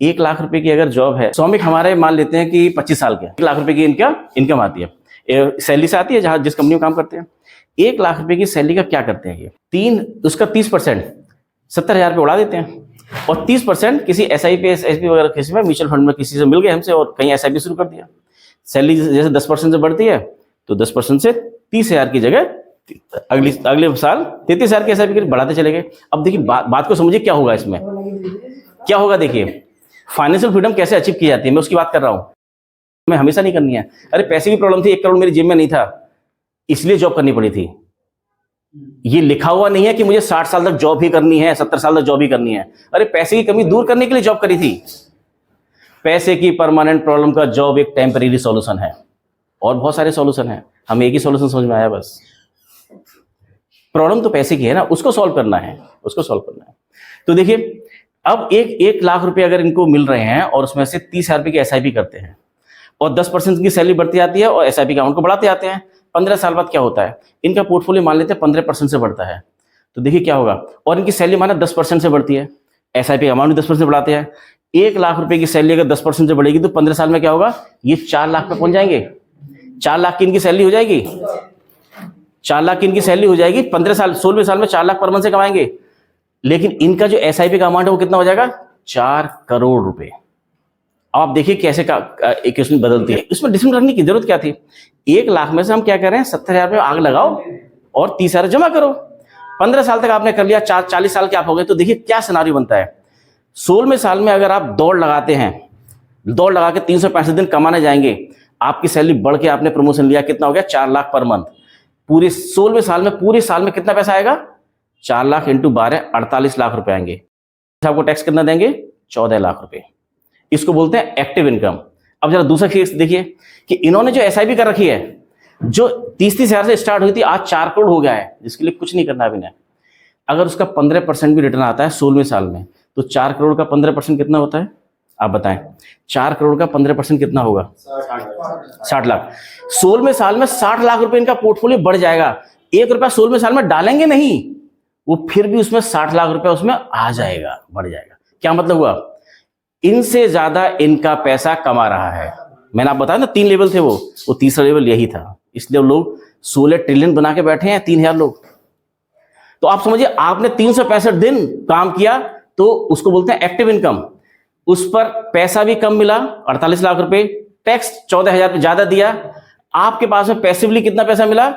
1 लाख रुपए की अगर जॉब है, श्रमिक हमारे मान लेते हैं कि 25 साल के, 1 लाख रुपए की इनका इनकम आती है, सैलरी से आती है जहां जिस कंपनी में काम करते हैं। 1 लाख रुपए की सैलरी का क्या करते हैं ये, उसका 30% 70,000 रुपये उड़ा देते हैं, और 30% किसी SIP SIP वगैरह किसी में म्यूचुअल फंड में किसी से मिल गए हमसे और कहीं SIP शुरू कर दिया। सैलरी जैसे 10% से बढ़ती है तो 10% से 30,000 की जगह अगले साल 33,000 की SIP बढ़ाते चले गए। अब देखिए बात को समझिए क्या होगा इसमें, क्या होगा। देखिए फाइनेंशियल फ्रीडम कैसे अचीव की जाती है, मैं उसकी बात कर रहा हूँ। मैं हमेशा नहीं करनी है। अरे पैसे की प्रॉब्लम थी, 1 करोड़ मेरी जेब में नहीं था, इसलिए जॉब करनी पड़ी थी। ये लिखा हुआ नहीं है कि मुझे 60 साल तक जॉब ही करनी है, 70 साल तक जॉब ही करनी है। अरे पैसे की कमी दूर करने के लिए जॉब करी थी। पैसे की परमानेंट प्रॉब्लम का जॉब एक टेम्परेरी सॉल्यूशन है, और बहुत सारे सॉल्यूशन है, हमें एक ही सॉल्यूशन समझ में आया बस। प्रॉब्लम तो पैसे की है ना, उसको सॉल्व करना है, उसको सॉल्व करना है। तो देखिए अब 1 लाख रुपए अगर इनको मिल रहे हैं और उसमें से 30,000 रुपए की SIP करते हैं और 10% की सैलरी बढ़ती आती है और SIP का अमाउंट को बढ़ाते आते हैं, 15 साल बाद क्या होता है, इनका पोर्टफोलियो मान लेते हैं 15% से बढ़ता है। तो देखिए क्या होगा, और इनकी सैलरी माना 10% से बढ़ती है, SIP का अमाउंट भी 10% से बढ़ाते हैं। 1 लाख रुपए की सैलरी अगर 10% से बढ़ेगी तो 15 साल में क्या होगा, ये 4 लाख पे पहुंच जाएंगे। 4 लाख की इनकी सैलरी हो जाएगी, 4 लाख की इनकी सैलरी हो जाएगी। 15 साल 16वें साल में 4 लाख पर मंथ से कमाएंगे। लेकिन इनका जो SIP का अमाउंट है वो कितना हो जाएगा, 4 करोड़ रुपए। आप देखिए कैसे एक इसमें बदलती है। इसमें डिसीजन करने की जरूरत क्या थी। 1 लाख में से हम क्या कर रहे हैं, 70,000 में आग लगाओ और 30,000 जमा करो। 15 साल तक आपने कर लिया, 40 साल के आप हो गए। तो देखिए क्या सिनारियो बनता है। 16वें साल में अगर आप दौड़ लगाते हैं, दौड़ लगा के 365 दिन कमाने जाएंगे, आपकी सैलरी बढ़ के आपने प्रमोशन लिया, कितना हो गया, 4 लाख पर मंथ। पूरे 16वें साल में पूरे साल में कितना पैसा आएगा, 4 लाख इंटू 12 48 लाख रुपए आएंगे। आपको टैक्स कितना देंगे, 14 लाख रुपए। इसको बोलते हैं एक्टिव इनकम। अब जरा दूसरा केस देखिए कि इन्होंने जो SIP कर रखी है, जो 30,000 से स्टार्ट हुई थी, आज 4 करोड़ हो गया है, जिसके लिए कुछ नहीं करना अभी ने। अगर उसका 15% भी रिटर्न आता है 16वें साल में, तो 4 करोड़ का 15% कितना होता है, आप बताएं। 4 करोड़ का 15% कितना होगा, 60 लाख। 16वें साल में 60 लाख रुपए इनका पोर्टफोलियो बढ़ जाएगा। 1 रुपया 16वें साल में डालेंगे नहीं, वो फिर भी उसमें 60 लाख रुपए उसमें आ जाएगा, बढ़ जाएगा। क्या मतलब हुआ, इनसे ज्यादा इनका पैसा कमा रहा है। मैंने आप बताया ना 3 लेवल थे, वो तीसरा लेवल यही था। इसलिए लोग 16 ट्रिलियन बना के बैठे हैं, 3,000 लोग। तो आप समझिए, आपने 365 दिन काम किया तो उसको बोलते हैं एक्टिव इनकम। उस पर पैसा भी कम मिला, 48 लाख रुपए, टैक्स 14,000 पे ज्यादा दिया। आपके पास में पैसिवली कितना पैसा मिला,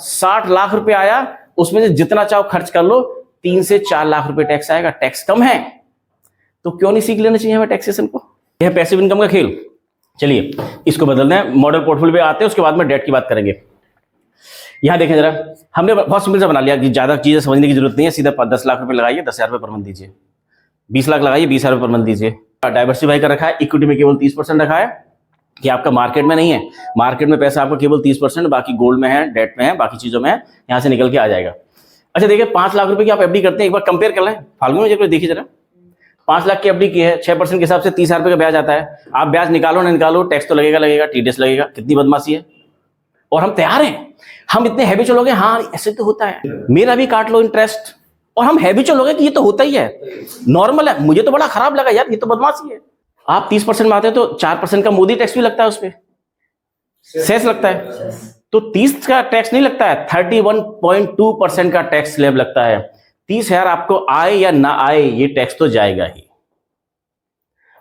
60 लाख रुपए आया। उसमें से जितना चाहो खर्च कर लो, 3 से 4 लाख रुपए टैक्स आएगा। टैक्स कम है तो क्यों नहीं सीख लेना चाहिए हमें टैक्सेशन को। यह पैसिव इनकम का खेल। चलिए इसको बदलते हैं, मॉडल पोर्टफोलियो पे आते हैं, उसके बाद में डेट की बात करेंगे। यहां देखें जरा, हमने बहुत सिंपल सा बना लिया कि ज्यादा चीजें समझने की जरूरत नहीं है। सीधा 10 लाख रुपए लगाइए, 10,000 रुपए पर मंथ दीजिए। 20 लाख लगाइए, 20,000 रुपए पर मंथ दीजिए। डाइवर्सिफाई कर रखा है, इक्विटी में केवल 30% रखा है कि आपका मार्केट में नहीं है। मार्केट में पैसा आपका केवल 30%, बाकी गोल्ड में है, डेट में है, बाकी चीजों में है, यहां से निकल के आ जाएगा। अच्छा देखिए, 5 लाख रुपए की आप FD करते हैं, एक बार कंपेयर कर लें फाल्गुन में, देखिए जरा 5 लाख की FD की है, 6% के हिसाब से 30,000 रुपए का ब्याज आता है। आप ब्याज निकालो ना निकालो, टैक्स तो लगेगा, TDS लगेगा। कितनी बदमाशी है। और हम तैयार हैं, हम इतने हैबिचुअल हो गए, हाँ ऐसे तो होता है, मेरा भी काट लो इंटरेस्ट। और हम हैबिचुअल हो गए कि ये तो होता ही है, नॉर्मल है। मुझे तो बड़ा खराब लगा यार, ये तो बदमाशी है। आप 30% में आते हैं तो 4% का मोदी टैक्स भी लगता है, उस पर सेस लगता है। तो 30 का टैक्स नहीं लगता है, 31.2% का टैक्स स्लैब लगता है। 30,000 आपको आए या ना आए, ये टैक्स तो जाएगा ही।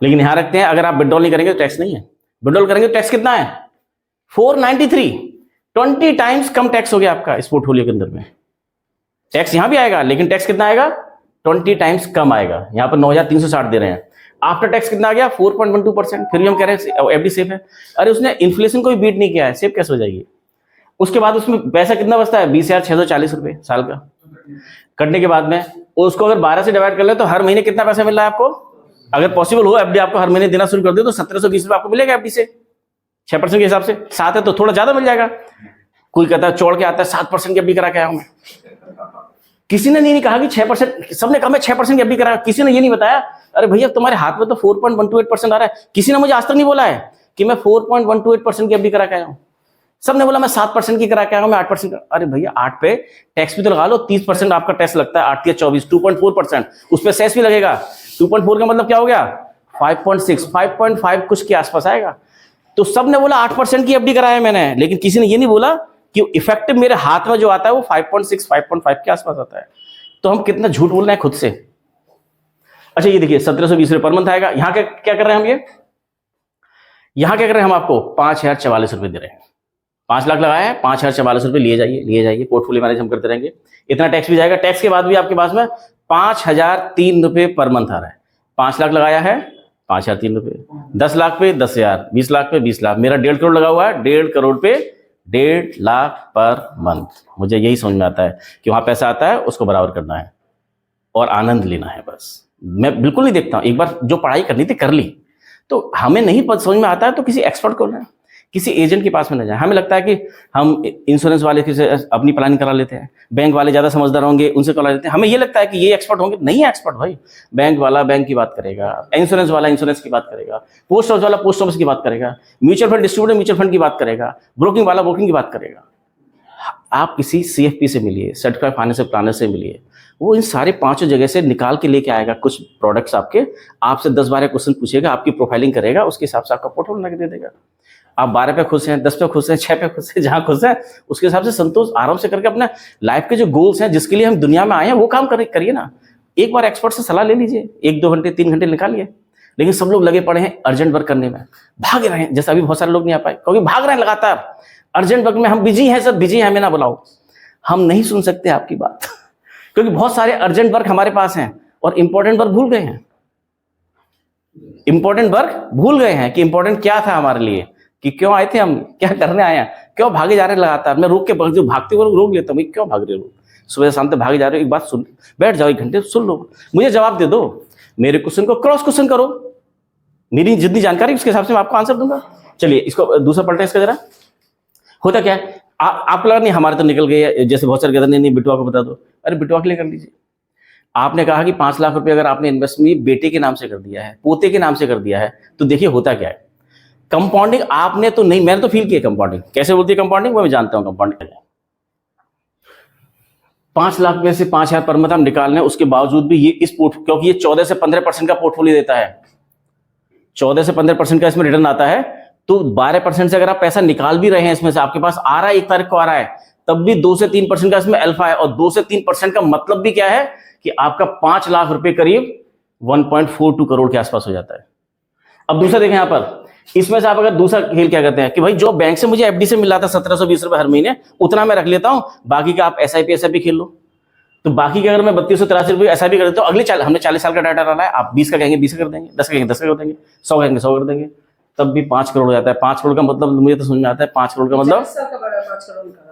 लेकिन यहां रखते हैं, अगर आप विड्रॉल नहीं करेंगे तो टैक्स नहीं है, विड्रॉल करेंगे तो टैक्स कितना है, 493। 20 टाइम्स कम टैक्स हो गया आपका इस पोर्टफोलियो के अंदर में। टैक्स यहां भी आएगा, लेकिन टैक्स कितना आएगा, 20 टाइम्स कम आएगा। यहां पर 9,360 दे रहे हैं, आफ्टर टैक्स कितना आ गया, 4.12%। फिर भी हम कह रहे हैं FD सेफ है। अरे उसने इन्फ्लेशन को भी बीट नहीं किया है, सेफ कैसे हो जाएगी। उसके बाद उसमें पैसा कितना बचता है, 20,640 रुपए साल का। कटने के बाद में उसको अगर 12 से डिवाइड कर ले तो हर महीने कितना पैसा मिल रहा है आपको। अगर पॉसिबल हो FD आपको हर महीने देना शुरू कर दे तो 1,720 रुपए आपको मिलेगा FD से। 6% के हिसाब से 7 है तो थोड़ा ज्यादा मिल जाएगा। कोई कहता है चौड़ के आता है 7% की FD करा के आया हूं मैं। किसी ने नहीं कहा कि 6%, सबने कहा मैं 6% की FD करा, किसी ने ये नहीं बताया अरे भैया तुम्हारे हाथ में तो 4.128% आ रहा है। किसी ने मुझे आज तक नहीं बोला है कि मैं 4.128% की FD करा के आया हूं। सबने बोला मैं 7% की करा के आया हूं, मैं 8%। अरे भैया 8 पे टैक्स भी तो लगा लो, 30% आपका टैक्स लगता है, 8 या 24, 2.4%। उस पर सेस भी लगेगा। 2.4 का मतलब क्या हो गया, 5.6, 5.5 कुछ के आसपास आएगा। तो सब ने बोला 8% की एफडी कराया मैंने, लेकिन किसी ने ये नहीं बोला कि इफेक्टिव मेरे हाथ में जो आता है वो 5.6, 5.5 के आसपास आता है। तो हम कितना झूठ बोल रहे हैं खुद से। अच्छा ये देखिए 1720 रुपये पर मंथ आएगा। यहाँ क्या कर रहे हैं हम, ये यहाँ क्या कर रहे हैं हम, आपको 5044 रुपये दे रहे हैं। 5 लाख लगाया है, 5044 रुपये लिए जाइए, पोर्टफोलियो मैनेज हम करते रहेंगे। इतना टैक्स भी जाएगा, टैक्स के बाद भी आपके पास में 5003 रुपये पर मंथ आ रहा है। 5 लाख लगाया है, 5003 रुपये, 10 लाख पे 10,000, 20 लाख पे 20 लाख, मेरा 1.5 करोड़ लगा हुआ है, 1.5 करोड़ पे 1.5 लाख पर मंथ। मुझे यही समझ में आता है कि वहाँ पैसा आता है उसको बराबर करना है और आनंद लेना है बस। मैं बिल्कुल नहीं देखता हूँ, एक बार जो पढ़ाई करनी थी कर ली, तो हमें नहीं समझ में आता है तो किसी एक्सपर्ट को ना, किसी एजेंट के पास में न जाए। हमें लगता है कि हम इंश्योरेंस वाले से अपनी प्लानिंग करा लेते हैं, बैंक वाले ज़्यादा समझदार होंगे उनसे करा लेते हैं, हमें ये लगता है कि ये एक्सपर्ट होंगे। नहीं है एक्सपर्ट भाई, बैंक वाला बैंक की बात करेगा, इंश्योरेंस वाला इंश्योरेंस की बात करेगा, पोस्ट ऑफिस वाला पोस्ट ऑफिस की बात करेगा, mutual fund distributor mutual fund की बात करेगा, ब्रोकिंग वाला ब्रोकिंग की बात करेगा। आप किसी CFP से मिलिए, सर्टिफाइड फाइनेंशियल प्लानर से मिलिए, वो इन सारे 5 जगह से निकाल के लेके आएगा कुछ प्रोडक्ट्स आपसे 10-12 क्वेश्चन पूछेगा, आपकी प्रोफाइलिंग करेगा, उसके हिसाब से आपका पोर्टफोलियो लगा दे देगा। आप 12 पे खुश हैं, 10 पे खुश हैं, 6 पे खुश हैं, जहाँ खुश हैं उसके हिसाब से संतोष आराम से करके अपने लाइफ के जो गोल्स हैं, जिसके लिए हम दुनिया में आए हैं, वो काम करिए ना। एक बार एक्सपर्ट से सलाह ले लीजिए, 1-2 घंटे 3 घंटे निकालिए। लेकिन सब लोग लगे पड़े हैं अर्जेंट वर्क करने में, भाग रहे हैं। जैसे अभी बहुत सारे लोग नहीं आ पाए क्योंकि भाग रहे हैं लगातार अर्जेंट वर्क में। हम बिजी हैं सर, बिजी हैं, हमें ना बुलाओ। हम नहीं सुन सकते आपकी बात क्योंकि बहुत सारे अर्जेंट वर्क हमारे पास हैं और इंपॉर्टेंट वर्क भूल गए हैं। इंपॉर्टेंट वर्क भूल गए हैं कि इंपॉर्टेंट क्या था हमारे लिए, कि क्यों आए थे हम, क्या करने आए हैं, क्यों भागे जा रहे हैं लगातार। मैं रोक के जो भागते हुए रोक लेता हूँ, क्यों भाग रहे हो, सुबह शाम तक भागे जा रहे हो, एक बात सुन, बैठ जाओ 1 घंटे सुन लो, मुझे जवाब दे दो, मेरे क्वेश्चन को क्रॉस क्वेश्चन करो, मेरी जितनी जानकारी उसके हिसाब से मैं आपको आंसर दूंगा। चलिए इसको दूसरा पलटा इसका जरा। होता क्या है, आपको लगा नहीं हमारे तो निकल गए, जैसे बहुत सारे कहते नहीं बिटवा को बता दो। अरे बिटवा के लिए कर लीजिए। आपने कहा कि 5 लाख रुपए अगर आपने इन्वेस्टमेंट बेटे के नाम से कर दिया है, पोते के नाम से कर दिया है, तो देखिए होता क्या है। कंपाउंडिंग आपने तो नहीं, मैंने तो फील किया कंपाउंडिंग कैसे बोलती है, कंपाउंडिंग वो मैं जानता हूं कंपाउंडिंग। 5 लाख में से 5,000 पर मंथ हम निकाल रहे हैं, उसके बावजूद भी ये क्योंकि ये 14 से 15% का पोर्टफोलियो देता है, 14 से 15% का इसमें रिटर्न आता है, तो 12% से अगर आप पैसा निकाल भी रहे हैं इसमें से, आपके पास आ रहा है 1 तारीख को आ रहा है, तब भी 2 से 3% का इसमें अल्फा है। और 2 से 3% का मतलब भी क्या है कि आपका 5 लाख रुपए करीब 1.42 करोड़ के आसपास हो जाता है। अब दूसरा देखें यहाँ पर, इसमें से आप अगर दूसरा खेल क्या करते हैं कि भाई जो बैंक से मुझे FD से मिल रहा था 1720 रुपए हर महीने, उतना मैं रख लेता हूं, बाकी का आप SIP खेल लो। तो बाकी के अगर मैं 3283 रुपये SIP कर देता हूँ, हमने 40 साल का डाटा डाला है, आप 20 का कहेंगे 20 का कर देंगे, 10 का कहेंगे 10 का कर देंगे, 100 कहेंगे 100 कर देंगे, तब भी 5 करोड़ हो जाता है। 5 करोड़ का मतलब मुझे तो समझ में आता है, 5 करोड़ का मतलब,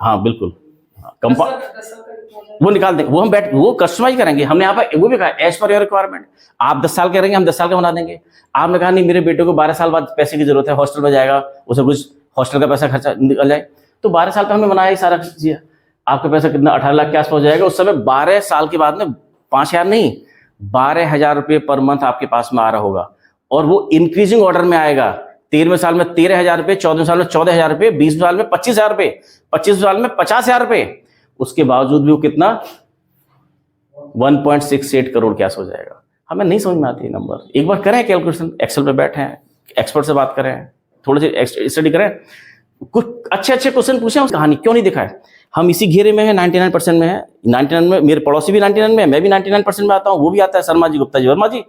हाँ बिल्कुल, वो निकाल देंगे, वो कस्टमाइज करेंगे। हमने यहाँ पर वो भी कहा एज पर योर रिक्वायरमेंट, आप 10 साल करेंगे हम 10 साल का बना देंगे। आपने कहा नहीं मेरे बेटे को 12 साल बाद पैसे की जरूरत है, हॉस्टल में जाएगा, उसे कुछ हॉस्टल का पैसा खर्चा निकल जाए, तो 12 साल का हमने बनाया ही सारा चीज। आपका पैसा कितना 18 लाख के आसपास हो जाएगा उस समय। 12 साल के बाद में 5,000 नहीं 12,000 रुपये पर मंथ आपके पास में आ रहा होगा, और वो इंक्रीजिंग ऑर्डर में आएगा। 13वें साल में 13,000 रुपये, 14वें साल में 14,000 रुपये, 20वें साल में 25,000 रुपये, 25वें साल में 50,000 रुपये। उसके बावजूद भी वो कितना 1.68 करोड़ के आस हो जाएगा। हमें नहीं समझ में आती है नंबर। एक बार करें कैलकुलेशन, एक्सेल पे बैठे हैं, एक्सपर्ट से बात करें, थोड़े से स्टडी करें, कुछ अच्छे क्वेश्चन पूछें, उस कहानी क्यों नहीं दिखाए। हम इसी घेरे में है, 99% में है, 99 में, मेरे पड़ोसी भी 99 में है, मैं भी 99% में आता हूँ, वो भी आता है, शर्मा जी, गुप्ता जी, वर्मा जी।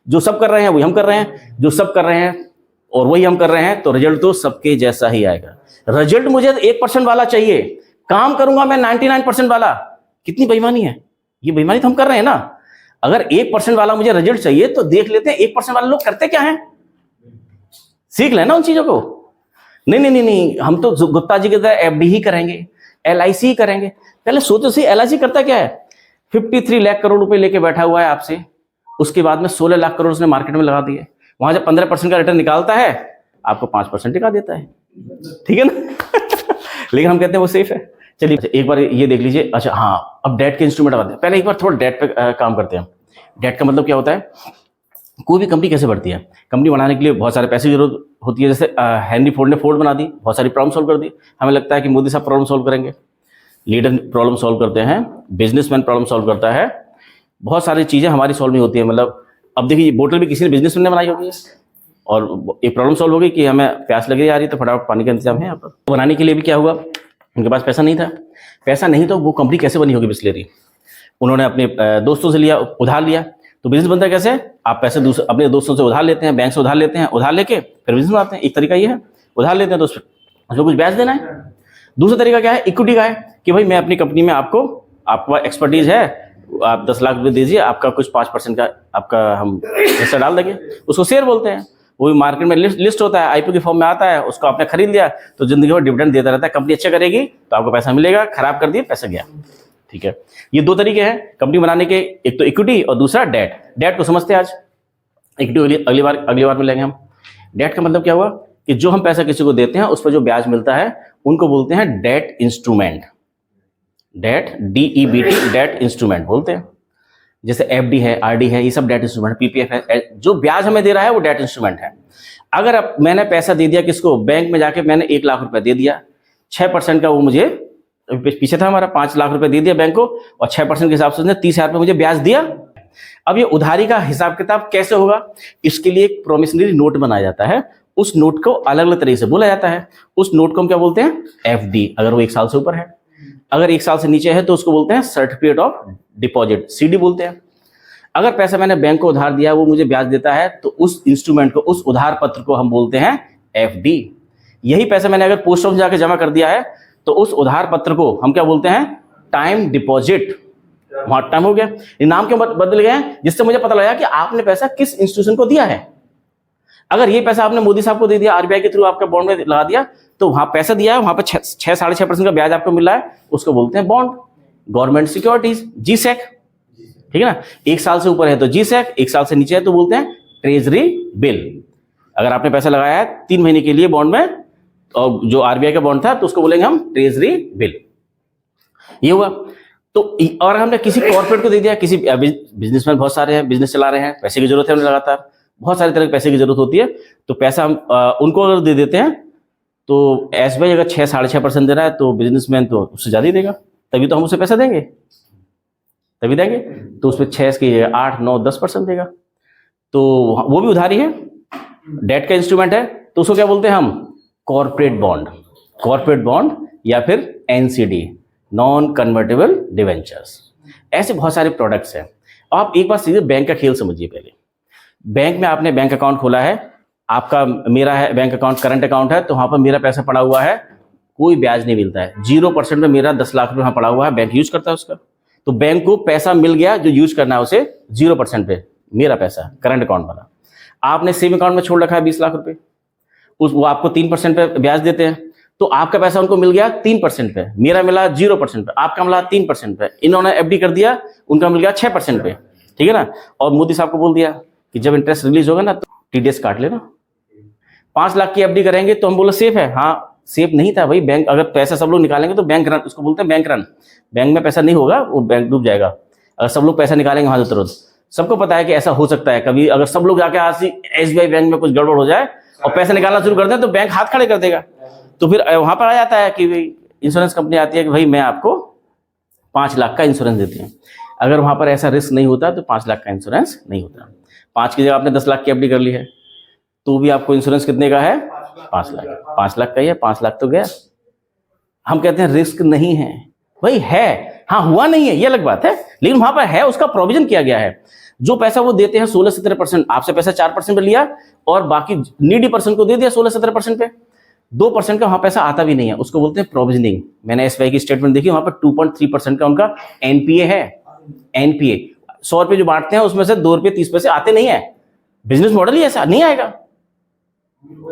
जो सब कर रहे हैं वही हम कर रहे हैं, जो सब कर रहे हैं और वही हम कर रहे हैं, तो रिजल्ट तो सबके जैसा ही आएगा। रिजल्ट मुझे 1% वाला चाहिए, काम करूंगा मैं 99% वाला। कितनी बेईमानी है, ये बेईमानी तो हम कर रहे हैं ना। अगर 1% वाला मुझे रिजल्ट चाहिए तो देख लेते हैं 1% वाले लोग करते क्या है, सीख लेना उन चीजों को। नहीं, हम तो गुप्ता जी की तरह FD ही करेंगे, LIC ही करेंगे। पहले सोचो सही, LIC करता क्या है, 53 लाख करोड़ रुपए लेके बैठा हुआ है आपसे, उसके बाद में 16 लाख करोड़ उसने मार्केट में लगा दिए। वहां जब 15% का रिटर्न निकालता है, आपको 5% टिका देता है, ठीक है ना। लेकिन हम कहते हैं वो सेफ है। चलिए एक बार ये देख लीजिए। अच्छा हाँ, अब डेट के इंस्ट्रूमेंट आते हैं। पहले एक बार थोड़ा डेट पे काम करते हैं। डेट का मतलब क्या होता है, कोई भी कंपनी कैसे बढ़ती है। कंपनी बनाने के लिए बहुत सारे पैसे की जरूरत होती है। जैसे हेनरी फोर्ड ने फोर्ड बना दी, बहुत सारी प्रॉब्लम सॉल्व कर दी। हमें लगता है कि मोदी साहब प्रॉब्लम सॉल्व करेंगे, लीडर प्रॉब्लम सॉल्व करते हैं, बिजनेसमैन प्रॉब्लम सॉल्व करता है, बहुत सारी चीज़ें हमारी सॉल्व नहीं होती है। मतलब अब देखिए, ये बोतल भी किसी ने बिजनेस में बनाई होगी और एक प्रॉब्लम सॉल्व हो गई कि हमें प्यास लगी आ रही तो फटाफट पानी का इंतजाम है यहाँ पर। तो बनाने के लिए भी क्या हुआ, उनके पास पैसा नहीं था। पैसा नहीं तो वो कंपनी कैसे बनी होगी बिस्लेरी? उन्होंने अपने दोस्तों से लिया, उधार लिया। तो बिजनेस बनता है कैसे? आप पैसे अपने दोस्तों से उधार लेते हैं, बैंक से उधार लेते हैं, उधार लेके फिर बिजनेस बनाते हैं। एक तरीका ये है, उधार लेते हैं तो उसमें कुछ ब्याज देना है। दूसरा तरीका क्या है? इक्विटी का है कि भाई मैं अपनी कंपनी में आपका एक्सपर्टीज है, आप 10 लाख रुपए दीजिए, आपका कुछ 5% का आपका हम हिस्सा डाल देंगे। उसको शेयर बोलते हैं। वो भी मार्केट में लिस्ट होता है, आईपीओ के फॉर्म में आता है, उसको आपने खरीद लिया तो जिंदगी भर डिविडेंड देता रहता है। कंपनी अच्छा करेगी तो आपको पैसा मिलेगा, खराब कर दिए पैसा गया। ठीक है, ये दो तरीके हैं कंपनी बनाने के, एक तो इक्विटी और दूसरा डेट। डेट को समझते हैं आज, इक्विटी अगली बार मिलेंगे हम। डेट का मतलब क्या हुआ कि जो हम पैसा किसी को देते हैं उस पर जो ब्याज मिलता है उनको बोलते हैं debt instrument. Debt, DEBT, debt instrument बोलते हैं। जैसे FD है, RD है, ये सब डेट इंस्ट्रूमेंट, PPF है। जो ब्याज हमें दे रहा है वो डेट इंस्ट्रूमेंट है। अगर अब मैंने पैसा दे दिया किसको, बैंक में जाके मैंने 1 लाख रुपए दे दिया, 6% का वो मुझे, पीछे था हमारा 5 लाख रुपए दे दिया बैंक को और 6% के हिसाब से उसने 30,000 रुपये मुझे ब्याज दिया। अब ये उधारी का हिसाब किताब कैसे होगा? इसके लिए एक प्रोमिसनरी नोट बनाया जाता है। उस नोट को अलग अलग तरीके से बोला जाता है। उस नोट को हम क्या बोलते हैं? FD, अगर वो 1 साल से ऊपर है। अगर 1 साल से नीचे है तो उसको बोलते हैं सर्टिफिकेट ऑफ डिपॉजिट, CD बोलते हैं। अगर पैसा मैंने बैंक को उधार दिया, वो मुझे ब्याज देता है, तो उस इंस्ट्रूमेंट को, उस उधार पत्र को हम बोलते हैं FD। यही पैसा मैंने अगर पोस्ट ऑफिस जाकर जमा कर दिया है तो उस उधार पत्र को हम क्या बोलते हैं? Time deposit. वहां टाइम हो गया, ये नाम क्यों बदल गए हैं? जिससे मुझे पता लगा कि आपने पैसा किस इंस्टीट्यूशन को दिया है। अगर ये पैसा आपने मोदी साहब को दे दिया, RBI के थ्रू आपका बॉन्ड में लगा दिया, तो वहां पैसा दिया है, वहां पर 6-6.5% का ब्याज आपको मिल रहा है, उसको बोलते हैं बॉन्ड, गवर्नमेंट सिक्योरिटीज, GSEC। ठीक है ना? 1 साल से ऊपर है तो GSEC, 1 साल से नीचे है तो बोलते हैं ट्रेजरी बिल। अगर आपने पैसा लगाया है 3 महीने के लिए बॉन्ड में और जो RBI का बॉन्ड था तो उसको बोलेंगे हम ट्रेजरी बिल। ये हुआ। तो और हमने किसी कॉर्पोरेट को दे दिया, किसी बिजनेसमैन बहुत सारे हैं, बिजनेस चला रहे हैं, पैसे की जरूरत है उन्हें, लगातार बहुत सारे तरह के पैसे की जरूरत होती है, तो पैसा हम उनको अगर दे देते हैं तो SBI अगर 6-6.5% दे रहा है तो बिजनेसमैन तो उससे ज्यादा ही देगा, तभी तो हम उसे पैसा देंगे, तभी देंगे। तो उसमें 6 की 8-9-10% देगा, तो वो भी उधारी है, डेट का इंस्ट्रूमेंट है। तो उसको क्या बोलते हैं हम? कॉर्पोरेट बॉन्ड, कॉर्पोरेट बॉन्ड या फिर NCD, नॉन कन्वर्टेबल डिवेंचर्स। ऐसे बहुत सारे प्रोडक्ट्स हैं। आप एक बार सीधे बैंक का खेल समझिए। पहले बैंक में आपने बैंक अकाउंट खोला है, आपका मेरा है बैंक अकाउंट, करंट अकाउंट है, तो वहां पर मेरा पैसा पड़ा हुआ है, कोई ब्याज नहीं मिलता है, 0% में मेरा 10 लाख रुपए वहां पड़ा हुआ है, बैंक यूज करता है उसका। तो बैंक को पैसा मिल गया, जो यूज करना है उसे 0% पे, मेरा पैसा करंट अकाउंट वाला। आपने सेविंग अकाउंट में छोड़ रखा है 20 लाख रुपए, वो आपको 3% पे ब्याज देते हैं, तो आपका पैसा उनको मिल गया 3% पे, मेरा मिला 0% पे, आपका मिला 3% पे। इन्होंने FD कर दिया, उनका मिल गया 6% पे। ठीक है ना? और मोदी साहब को बोल दिया कि जब इंटरेस्ट रिलीज होगा ना तो TDS काट लेना। 5 लाख की FD करेंगे तो हम बोले सेफ है। हाँ, सेफ नहीं था भाई। बैंक अगर पैसा सब लोग निकालेंगे तो बैंक रन, उसको बोलते हैं बैंक रन। बैंक में पैसा नहीं होगा, वो बैंक डूब जाएगा। अगर सब लोग पैसा निकालेंगे वहां से तुरंत, सबको पता है कि ऐसा हो सकता है कभी, अगर सब लोग जाके आज SBI बैंक में कुछ गड़बड़ हो जाए और पैसा निकालना शुरू कर दें तो बैंक हाथ खड़े कर देगा। तो फिर वहां पर आ जाता है कि इंश्योरेंस कंपनी आती है कि भाई मैं आपको 5 लाख का इंश्योरेंस देती हूँ। अगर वहां पर ऐसा रिस्क नहीं होता तो 5 लाख का इंश्योरेंस नहीं होता। 5 की जगह आपने 10 लाख की FD कर ली है तो भी आपको इंश्योरेंस कितने का है? 5 लाख। 5 लाख का ही है, 5 लाख तो गया। हम कहते हैं रिस्क नहीं है भाई, है। हाँ, हुआ नहीं है ये अलग बात है, लेकिन वहां पर है, उसका प्रोविजन किया गया है। जो पैसा वो देते हैं 16-17%, आपसे पैसा 4% पे लिया और बाकी नीडी पर्सन को दे दिया 16-17% पे, 2% का वहां पैसा आता भी नहीं है, उसको बोलते हैं प्रोविजनिंग। मैंने SBI की स्टेटमेंट देखी, वहां पर 2.3% का उनका NPA है। NPA 100 रुपए जो बांटते हैं उसमें से 2 रुपए 30 पैसे आते नहीं है। बिजनेस मॉडल ही ऐसा नहीं आएगा,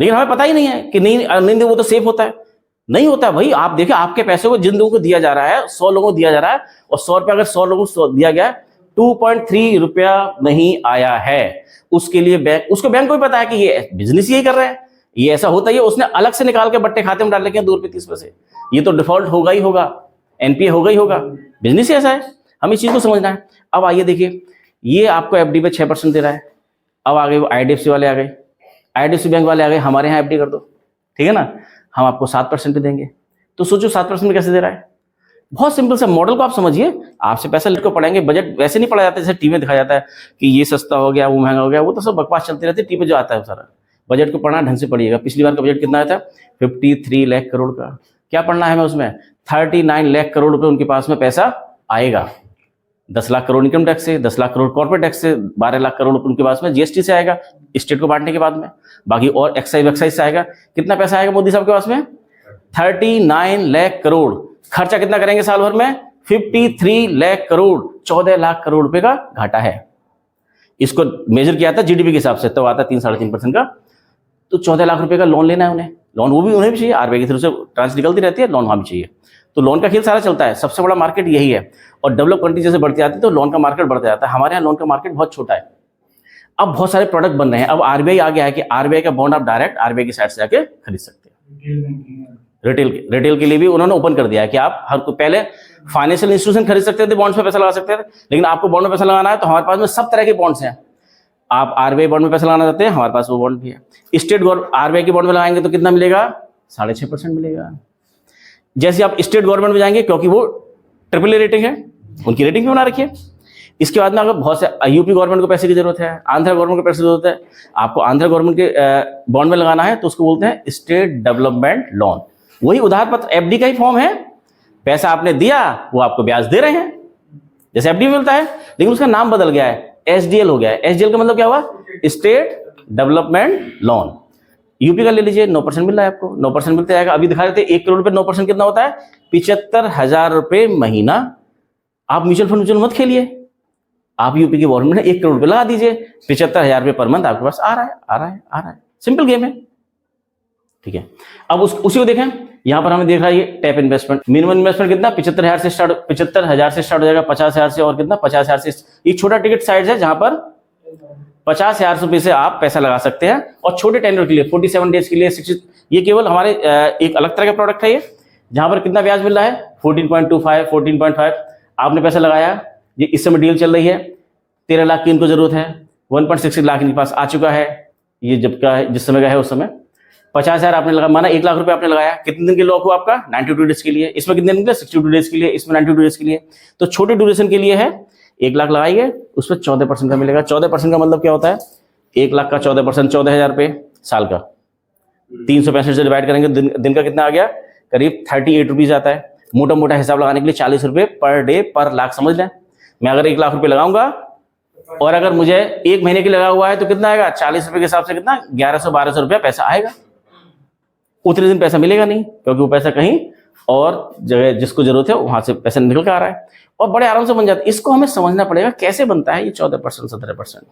लेकिन हमें पता ही नहीं है कि नहीं वो तो सेफ होता है। नहीं होता भाई। आप देखिए, आपके पैसे को जिन लोगों को दिया जा रहा है, 100 लोगों को दिया जा रहा है, और 100 रुपया अगर 100 लोगों को दिया गया, 2.3 रुपया नहीं आया है, उसके लिए उसको बैंक को भी पता है कि ये बिजनेस यही कर रहे हैं, ये ऐसा होता ही है, उसने अलग से निकाल के बट्टे खाते में डाल रखे हैं 2 रुपए 30 पैसे, ये तो डिफॉल्ट होगा ही होगा, NPA होगा ही होगा। बिजनेस ही ऐसा है, हमें इस चीज को समझना है। अब आइए देखिए, ये आपको FD पे 6% दे रहा है। अब आ गए वो IDFC वाले आ गए, IDFC बैंक वाले आ गए, हमारे यहाँ FD कर दो, ठीक है ना, हम आपको 7% पे देंगे। तो सोचो 7% में कैसे दे रहा है? बहुत सिंपल सा मॉडल को आप समझिए, आपसे पैसा लेकर पढ़ाएंगे। बजट वैसे नहीं पढ़ा जाता जैसे टीवी में दिखाया जाता है कि ये सस्ता हो गया, वो महंगा हो गया, वो तो सब बकवास चलती रहती है टीवी जो आता है सारा। बजट को पढ़ना ढंग से पढ़िएगा। पिछली बार का बजट कितना आया था? 53 लाख करोड़ का। क्या पढ़ना है हमें उसमें? 39 लाख करोड़ रुपए उनके पास में पैसा आएगा। 10 लाख करोड़ इनकम टैक्स से, 10 लाख करोड़ कॉर्पोरेट टैक्स से, 12 लाख करोड़ उनके पास में जीएसटी से आएगा, स्टेट को बांटने के बाद में। बाकी और एक्साइज से आएगा। कितना पैसा आएगा मोदी साहब के पास में? 39 लाख करोड़। खर्चा कितना करेंगे साल भर में? 53 लाख करोड़। 14 लाख करोड़ रुपए का घाटा है। इसको मेजर किया था जीडीपी के हिसाब से, तो आता 3-3.5% का। तो 14 लाख रुपए का लोन लेना है उन्हें। लोन वो भी उन्हें भी चाहिए, आरबीआई की तरफ से ट्रांस निकलती रहती है, लोन वहां भी चाहिए। तो लोन का खेल सारा चलता है। सबसे बड़ा मार्केट यही है। और डेवलप कंट्री जैसे बढ़ती जाती है तो लोन का मार्केट बढ़ता जाता है। हमारे यहाँ लोन का मार्केट बहुत छोटा है। अब बहुत सारे प्रोडक्ट बन रहे हैं। अब आरबीआई आ गया है कि आरबीआई का बॉन्ड आप डायरेक्ट आरबीआई की साइड से जाके खरीद सकते हैं। रिटेल के लिए भी उन्होंने ओपन कर दिया है कि आप हर को पहले फाइनेंशियल इंस्टीट्यूशन खरीद सकते थे, बॉन्ड्स में पैसा लगा सकते थे, लेकिन आपको बॉन्ड में पैसा लगाना है तो हमारे पास में सब तरह के बॉन्ड्स हैं। आप आरबीआई बॉन्ड में पैसा लगाना चाहते हैं, हमारे पास वो बॉन्ड भी है। स्टेट आरबीआई के बॉन्ड में लगाएंगे तो कितना मिलेगा? 6.5% मिलेगा। जैसे आप स्टेट गवर्नमेंट में जाएंगे, क्योंकि वो AAA रेटिंग है, उनकी रेटिंग भी बना रखी है। इसके बाद में अगर बहुत से यूपी गवर्नमेंट को पैसे की जरूरत है, आंध्र गवर्नमेंट को पैसे की जरूरत है, आपको आंध्र गवर्नमेंट के बॉन्ड में लगाना है तो उसको बोलते हैं स्टेट डेवलपमेंट लोन। वही उधार पत्र एफडी का ही फॉर्म है। पैसा आपने दिया, वो आपको ब्याज दे रहे हैं जैसे एफडी में मिलता है, लेकिन उसका नाम बदल गया है, एसडीएल हो गया है। एसडीएल का मतलब क्या हुआ? State development loan. यूपी का ले लीजिए, 9% मिल रहा है आपको, 9% मिलते जाएगा। अभी दिखा रहे थे 1 करोड़ रुपए 9% कितना होता है? 75,000 रुपए महीना। आप म्यूचुअल फंड मत खेलिए, आप यूपी की गवर्नमेंट ने 1 करोड़ रुपए लगा दीजिए, 75,000 रुपए पर मंथ आपके पास आ रहा है। सिंपल गेम है, ठीक है। अब उसी को देखें, यहां पर हमें देख रहा है ये टैप इन्वेस्टमेंट। मिनिमम इन्वेस्टमेंट कितना? 75,000 से स्टार्ट हो जाएगा, 50,000 से, और कितना? 50,000 से। एक छोटा टिकट साइज है जहां पर 50,000 रुपए से आप पैसा लगा सकते हैं, और छोटे टेन्योर के लिए 47 डेज के लिए 60। ये केवल हमारे एक अलग तरह का प्रोडक्ट है ये, जहां पर कितना ब्याज मिल रहा है? 14.25, 14.5। आपने पैसा लगाया, ये इस समय डील चल रही है, 13 लाख की इनको जरूरत है, 1.66 लाख इनके पास आ चुका है। ये जब का है, जिस समय का है उस समय 50,000 आपने लगा, माना 1 लाख रुपए आपने लगाया। कितने दिन के लॉक हुआ आपका? 92 डेज के लिए। इसमें कितने दिन के? 62 डेज के लिए, इसमें 92 डेज के लिए। तो छोटे ड्यूरेशन के लिए है। 1 लाख लगाइए, उस पर 14% का मिलेगा। 14% का मतलब क्या होता है? 1 लाख का 14%, 14,000 रुपए साल का। 365 से डिवाइड करेंगे, दिन का कितना आ गया? करीब 38 रुपीज आता है। मोटा मोटा हिसाब लगाने के लिए 40 रुपए पर डे पर लाख समझ लें। मैं अगर 1 लाख रुपए लगाऊंगा और अगर मुझे 1 महीने के लगा हुआ है तो कितना आएगा? 40 रुपए के हिसाब से कितना? 1100-1200 रुपया पैसा आएगा। उतने दिन पैसा मिलेगा नहीं, क्योंकि वो पैसा कहीं और जगह जिसको जरूरत है वहां से पैसा निकल के आ रहा है, और बड़े आराम से बन जाता है। इसको हमें समझना पड़ेगा कैसे बनता है ये 14%, 17%।